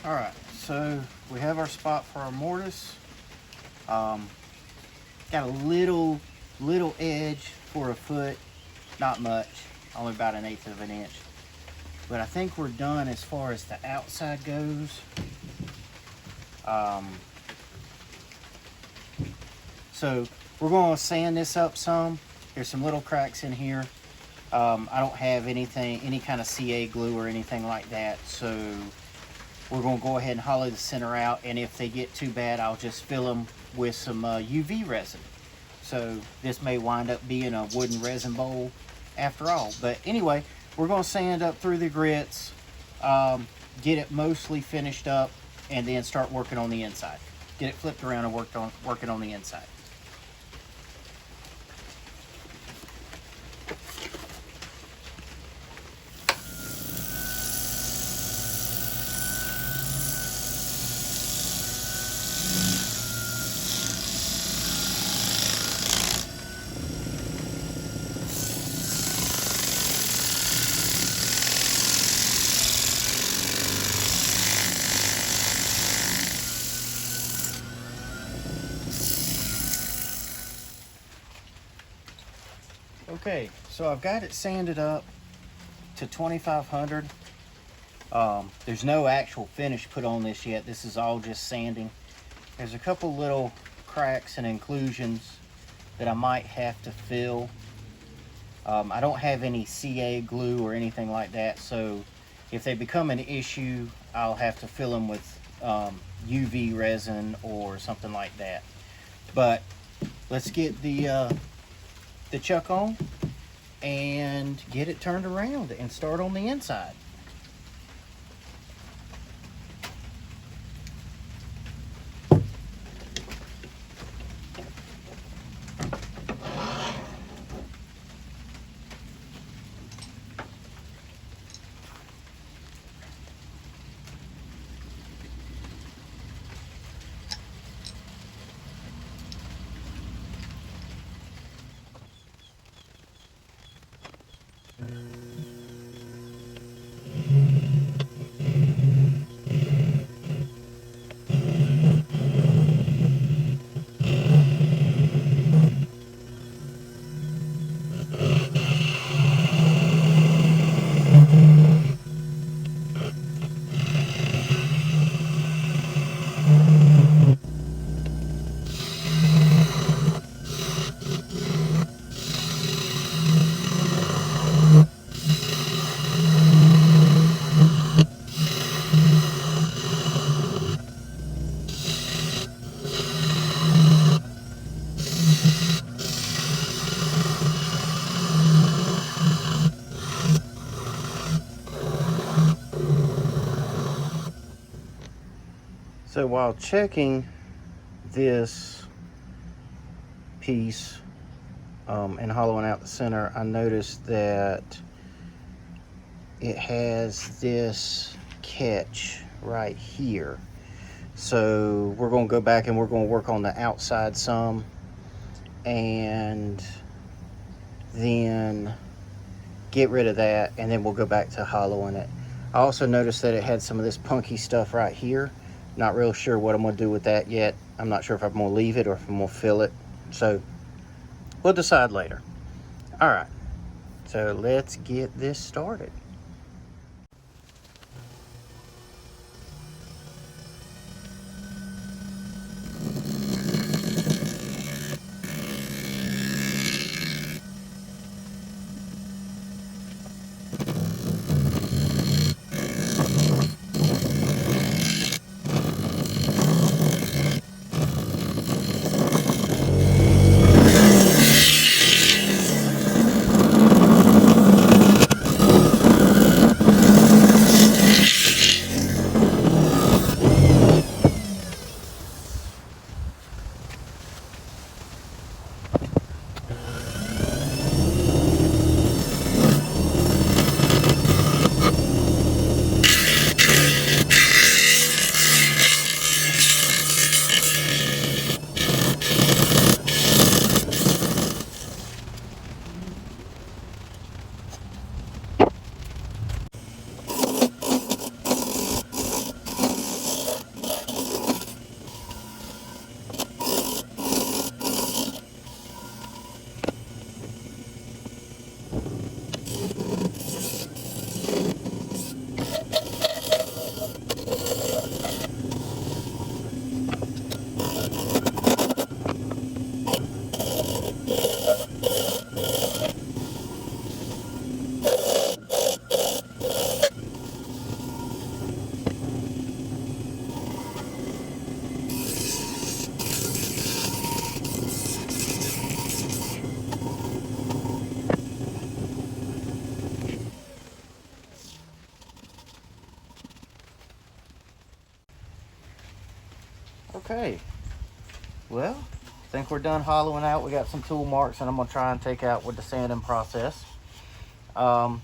All right, so we have our spot for our mortise. Got a little edge for a foot, not much, only about 1/8 of an inch. But I think we're done as far as the outside goes. So we're going to sand this up some. There's some little cracks in here. I don't have any kind of CA glue or anything like that, so we're going to go ahead and hollow the center out, and if they get too bad, I'll just fill them with some UV resin. So this may wind up being a wooden resin bowl after all. But anyway, we're going to sand up through the grits, get it mostly finished up, and then start working on the inside. Get it flipped around and working on the inside. Okay, so I've got it sanded up to 2500. There's no actual finish put on this yet. This is all just sanding. There's a couple little cracks and inclusions that I might have to fill. I don't have any CA glue or anything like that, so if they become an issue, I'll have to fill them with UV resin or something like that. But let's get the chuck on and get it turned around and start on the inside. So while checking this piece and hollowing out the center, I noticed that it has this catch right here. So we're going to go back and we're going to work on the outside some, and then get rid of that, and then we'll go back to hollowing it. I also noticed that it had some of this punky stuff right here. Not real sure what I'm going to do with that yet. I'm not sure if I'm going to leave it or if I'm going to fill it. So we'll decide later. All right, so let's get this started. Okay, well, I think we're done hollowing out. We got some tool marks, and I'm gonna try and take out with the sanding process. I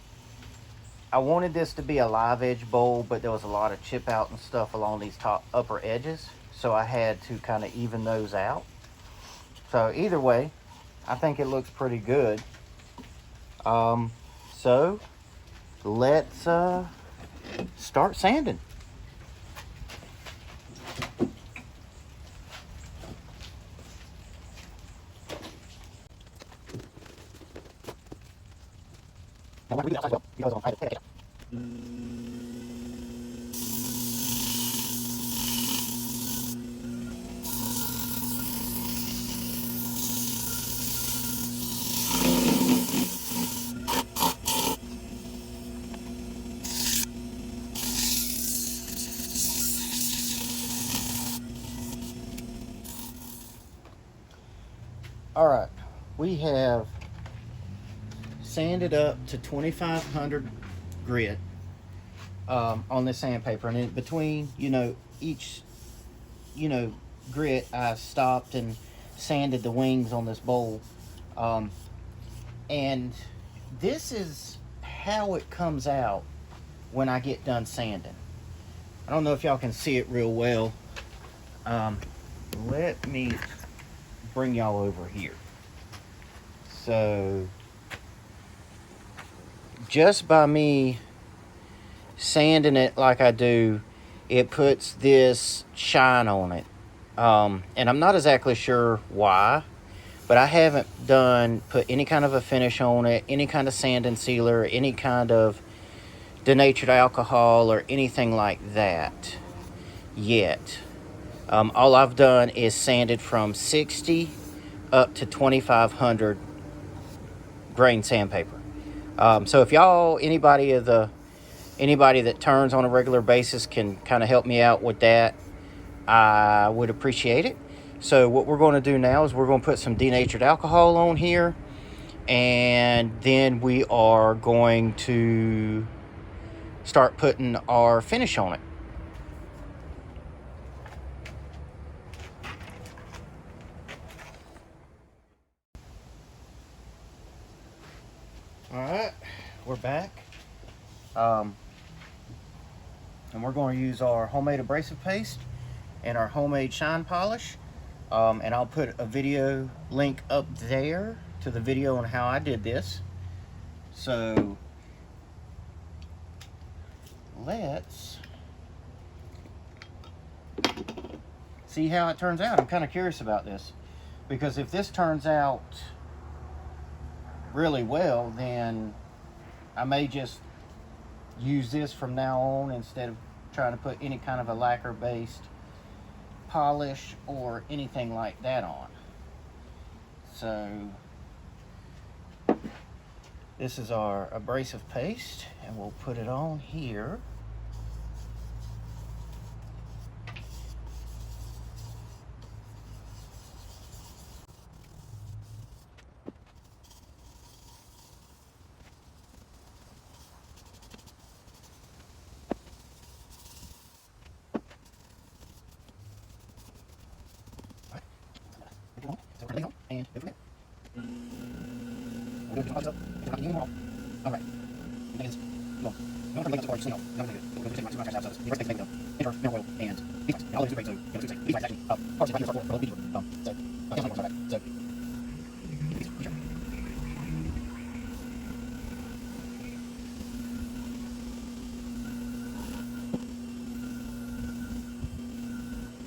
wanted this to be a live edge bowl, but there was a lot of chip out and stuff along these upper edges, so I had to kind of even those out. So either way, I think it looks pretty good. So let's start sanding. All right, we have sanded up to 2500 grit on this sandpaper, and in between, each, grit, I stopped and sanded the wings on this bowl. And this is how it comes out when I get done sanding. I don't know if y'all can see it real well. Let me bring y'all over here. So just by me sanding it like I do, it puts this shine on it. And I'm not exactly sure why, but I haven't put any kind of a finish on it, any kind of sand and sealer, any kind of denatured alcohol or anything like that yet. All I've done is sanded from 60 up to 2500 grain sandpaper. So if y'all, anybody that turns on a regular basis can kind of help me out with that, I would appreciate it. So what we're going to do now is we're going to put some denatured alcohol on here, and then we are going to start putting our finish on it. All right, we're back. And we're going to use our homemade abrasive paste and our homemade shine polish. And I'll put a video link up there to the video on how I did this. So let's see how it turns out. I'm kind of curious about this, because if this turns out really well, then I may just use this from now on instead of trying to put any kind of a lacquer based polish or anything like that on. So this is our abrasive paste, and we'll put it on here. And don't forget. All right. The thing is, well, no one from Lagos to no, not good. We're going to take my trash out. So the first thing to make enter mineral oil and beeswax. And all those are great. So beeswax actually parts of the for beeswax. So it's not right. So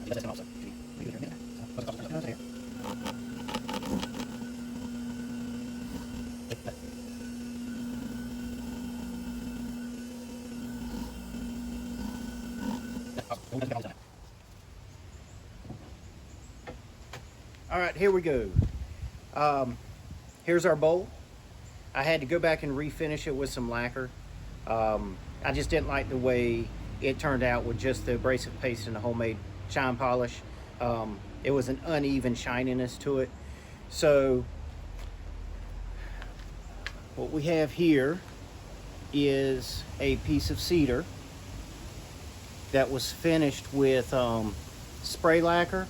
that's also. All right, here we go. Here's our bowl. I had to go back and refinish it with some lacquer. I just didn't like the way it turned out with just the abrasive paste and the homemade shine polish. It was an uneven shininess to it. So what we have here is a piece of cedar that was finished with spray lacquer,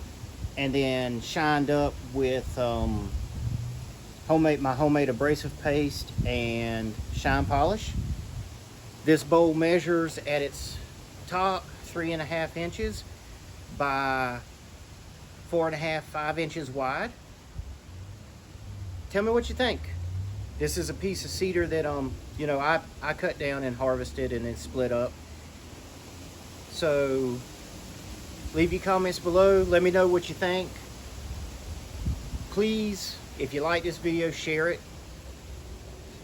and then shined up with my homemade abrasive paste and shine polish. This bowl measures at its top 3.5 inches by 4.5, 5 inches wide. Tell me what you think. This is a piece of cedar that you know, I cut down and harvested and then split up. So leave your comments below. Let me know what you think. Please, if you like this video, share it.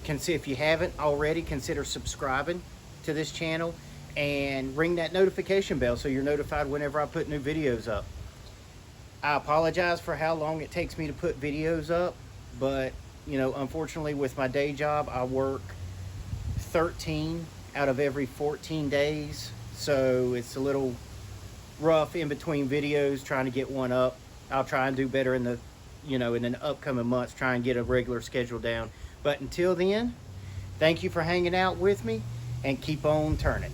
If you haven't already, consider subscribing to this channel and ring that notification bell so you're notified whenever I put new videos up. I apologize for how long it takes me to put videos up, but you know, unfortunately with my day job, I work 13 out of every 14 days, so it's a little rough in between videos trying to get one up. I'll try and do better in the, you know, in the upcoming months, try and get a regular schedule down. But until then, thank you for hanging out with me, and keep on turning.